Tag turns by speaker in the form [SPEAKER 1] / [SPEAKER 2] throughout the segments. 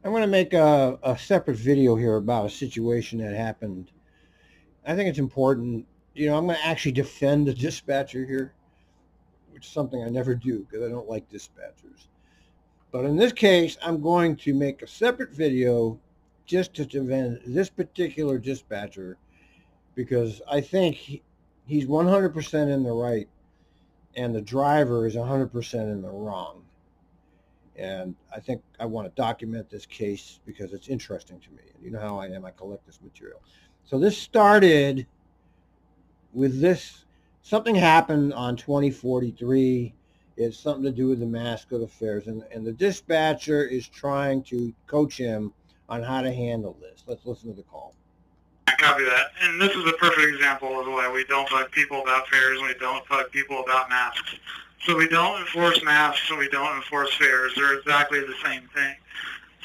[SPEAKER 1] I'm going to make a separate video here about a situation that happened. I think it's important. I'm going to actually defend the dispatcher here, which is something I never do because I don't like dispatchers. But in this case, I'm going to make a separate video just to defend this particular dispatcher because I think he's 100% in the right and the driver is 100% in the wrong. And I think I want to document this case because it's interesting to me. You know how I am. I collect this material. So this started with this. Something happened on 2043. It's something to do with the mask of the fares. And the dispatcher is trying to coach him on how to handle this. Let's listen to the call.
[SPEAKER 2] I copy that. And this is a perfect example of the way we don't bug people about fares and we don't bug people about masks. So we don't enforce masks and we don't enforce fares. They're exactly the same thing.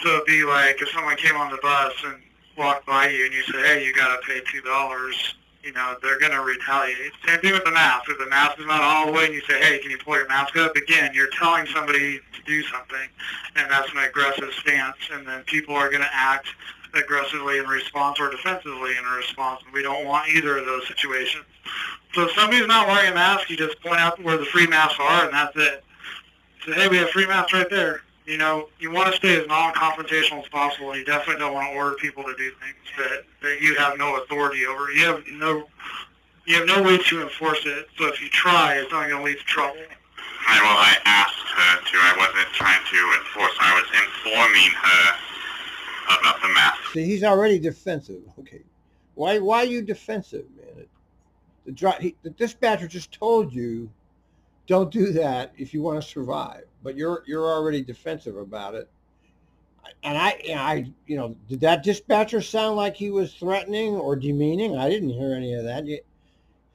[SPEAKER 2] So it'd be like if someone came on the bus and walked by you and you say, hey, you got to pay $2, they're going to retaliate. Same thing with the mask. If the mask is not all the way and you say, hey, can you pull your mask up? Again, you're telling somebody to do something, and that's an aggressive stance, and then people are going to act aggressively in response or defensively in response. We don't want either of those situations. So if somebody's not wearing a mask, you just point out where the free masks are, and that's it. Say, hey, we have free masks right there. You want to stay as non-confrontational as possible, and you definitely don't want to order people to do things that you have no authority over. You have no way to enforce it, so if you try, it's not going to lead to trouble.
[SPEAKER 3] Well, I asked her to. I wasn't trying to enforce. I was informing her about the mask.
[SPEAKER 1] See, he's already defensive. Okay. Why are you defensive, man? The dispatcher just told you, don't do that if you want to survive. But you're already defensive about it. And I did that dispatcher sound like he was threatening or demeaning? I didn't hear any of that.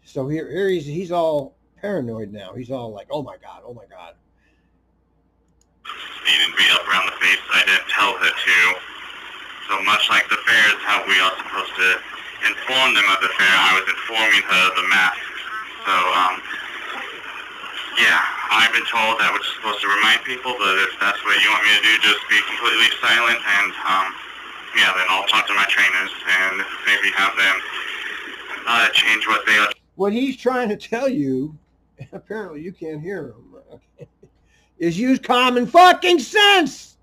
[SPEAKER 1] So here he's all paranoid now. He's all like, oh my God.
[SPEAKER 3] He didn't beat up around the face. I didn't tell her to. So much like the fares, how we are supposed to inform them of the fare, I was informing her of the mask. So, yeah, I've been told that we're supposed to remind people, but if that's what you want me to do, just be completely silent and, then I'll talk to my trainers and maybe have them change what they are.
[SPEAKER 1] What he's trying to tell you, and apparently you can't hear him, okay, is use common fucking sense.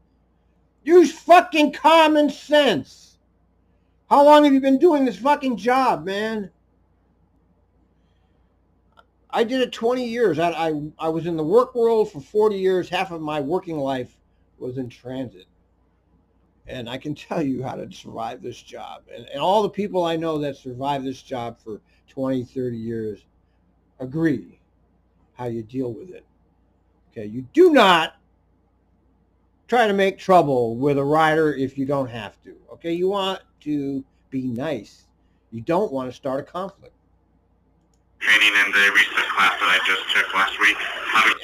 [SPEAKER 1] Use fucking common sense. How long have you been doing this fucking job, man? I did it 20 years. I was in the work world for 40 years. Half of my working life was in transit. And I can tell you how to survive this job. And all the people I know that survive this job for 20, 30 years agree how you deal with it. Okay, you do not try to make trouble with a rider if you don't have to. Okay, you want to be nice. You don't want to start a conflict.
[SPEAKER 3] Training in the research class that I just took last week.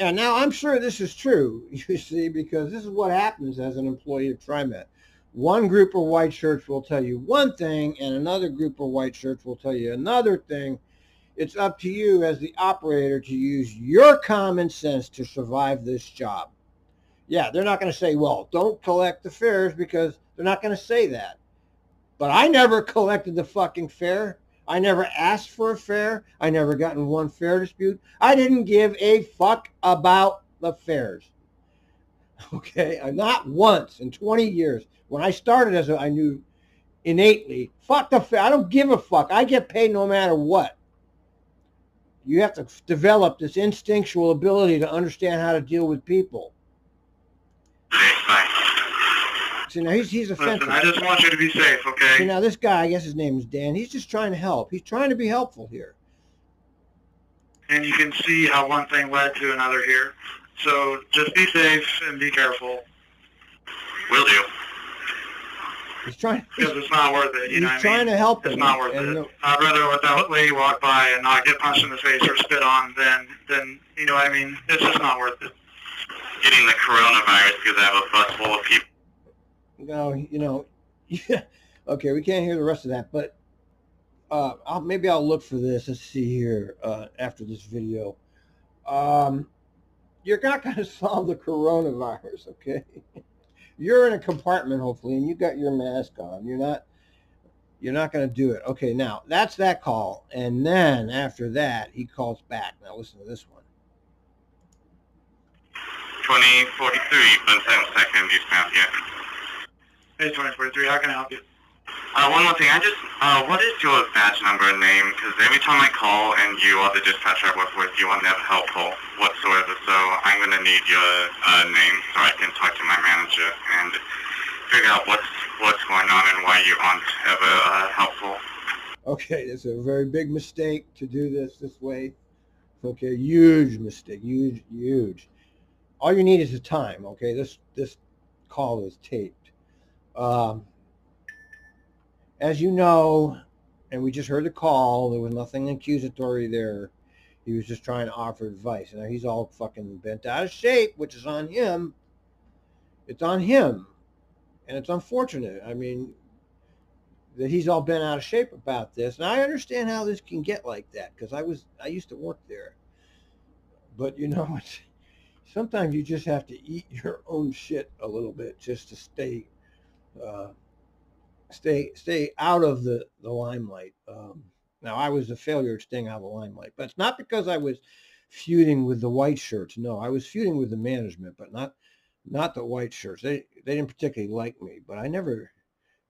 [SPEAKER 1] And now I'm sure this is true, you see, because this is what happens as an employee of Trimet. One group of white shirts will tell you one thing, and another group of white shirts will tell you another thing. It's up to you as the operator to use your common sense to survive this job. Yeah, they're not going to say, well, don't collect the fares, because they're not going to say that. But I never collected the fucking fare. I never asked for a fare. I never got in one fare dispute. I didn't give a fuck about the fares. Okay, not once in 20 years. When I started I knew innately, fuck the fare. I don't give a fuck. I get paid no matter what. You have to develop this instinctual ability to understand how to deal with people. See, now he's offensive.
[SPEAKER 2] Listen, I just want you to be safe, okay?
[SPEAKER 1] See, now this guy, I guess his name is Dan, he's just trying to help. He's trying to be helpful here.
[SPEAKER 2] And you can see how one thing led to another here. So just be safe and be careful.
[SPEAKER 3] Will do.
[SPEAKER 1] He's trying.
[SPEAKER 2] Because it's not worth it, you know what I mean?
[SPEAKER 1] He's trying to help him.
[SPEAKER 2] It's not worth it. I'd rather let that lady walk by and not get punched in the face or spit on than you know what I mean? It's just not worth it.
[SPEAKER 3] Getting the coronavirus because I have a bus full of people.
[SPEAKER 1] Yeah. Okay, we can't hear the rest of that, but maybe I'll look for this. Let's see here after this video. You're not going to solve the coronavirus, okay? You're in a compartment, hopefully, and you got your mask on. You're not going to do it. Okay, now that's that call, and then after that, he calls back. Now listen to this one.
[SPEAKER 3] 2043, 172nd, Eastbound here.
[SPEAKER 2] Hey, 2043, how can I help you?
[SPEAKER 3] One more thing, what is your badge number and name? Because every time I call and you are the dispatcher I work with, you are never helpful whatsoever. So I'm going to need your name so I can talk to my manager and figure out what's going on and why you aren't ever helpful.
[SPEAKER 1] Okay, it's a very big mistake to do this way. Okay, huge mistake, huge. All you need is the time. Okay, this call is taped. As you know, and we just heard the call, there was nothing accusatory there. He was just trying to offer advice. Now he's all fucking bent out of shape, which is on him. It's on him. And it's unfortunate. I mean, that he's all bent out of shape about this. And I understand how this can get like that because I used to work there. But you know, sometimes you just have to eat your own shit a little bit just to stay out of the limelight. Now I was a failure at staying out of the limelight, but it's not because I was feuding with the white shirts. No, I was feuding with the management, but not the white shirts. They didn't particularly like me, but I never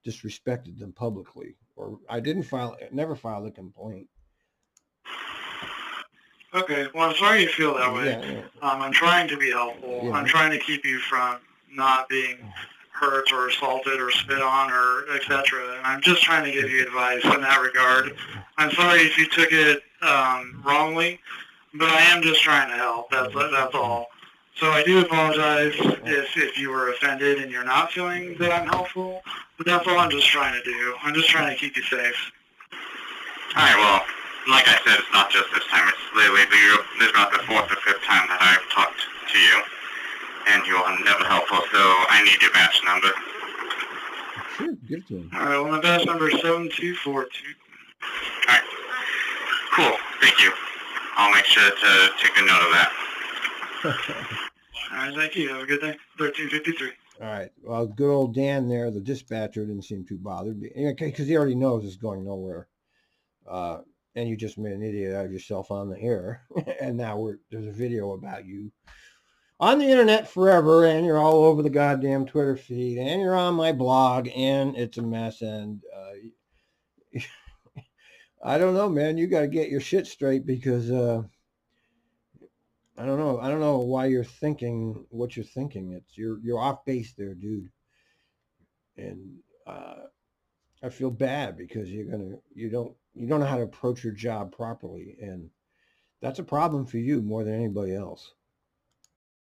[SPEAKER 1] disrespected them publicly, or I never filed a complaint.
[SPEAKER 2] Okay, well, I'm sorry you feel that way.
[SPEAKER 1] Yeah.
[SPEAKER 2] I'm trying to be helpful.
[SPEAKER 1] Yeah.
[SPEAKER 2] I'm trying to keep you from not being hurt or assaulted or spit on or etc. And I'm just trying to give you advice in that regard. I'm sorry if you took it wrongly, but I am just trying to help. That's all. So I do apologize if you were offended and you're not feeling that I'm helpful, but that's all I'm just trying to do. I'm just trying to keep you safe.
[SPEAKER 3] All right, well, like I said, it's not just this time. It's literally this is about the fourth or fifth time that I've talked to you, and you are never helpful, so I need your badge number.
[SPEAKER 1] Sure, give it to him.
[SPEAKER 2] All right, well, my badge number is 7242.
[SPEAKER 3] All right, cool, thank you. I'll make sure to take a note of that.
[SPEAKER 2] All right, thank you. Have a good day. 1353.
[SPEAKER 1] All right. Well, good old Dan there, the dispatcher, didn't seem too bothered because he already knows it's going nowhere. And you just made an idiot out of yourself on the air. And now there's a video about you on the internet forever, and you're all over the goddamn Twitter feed, and you're on my blog, and it's a mess. And I don't know, man. You got to get your shit straight because I don't know why you're thinking what you're thinking. You're off base there, dude. And I feel bad because you don't know how to approach your job properly, and that's a problem for you more than anybody else.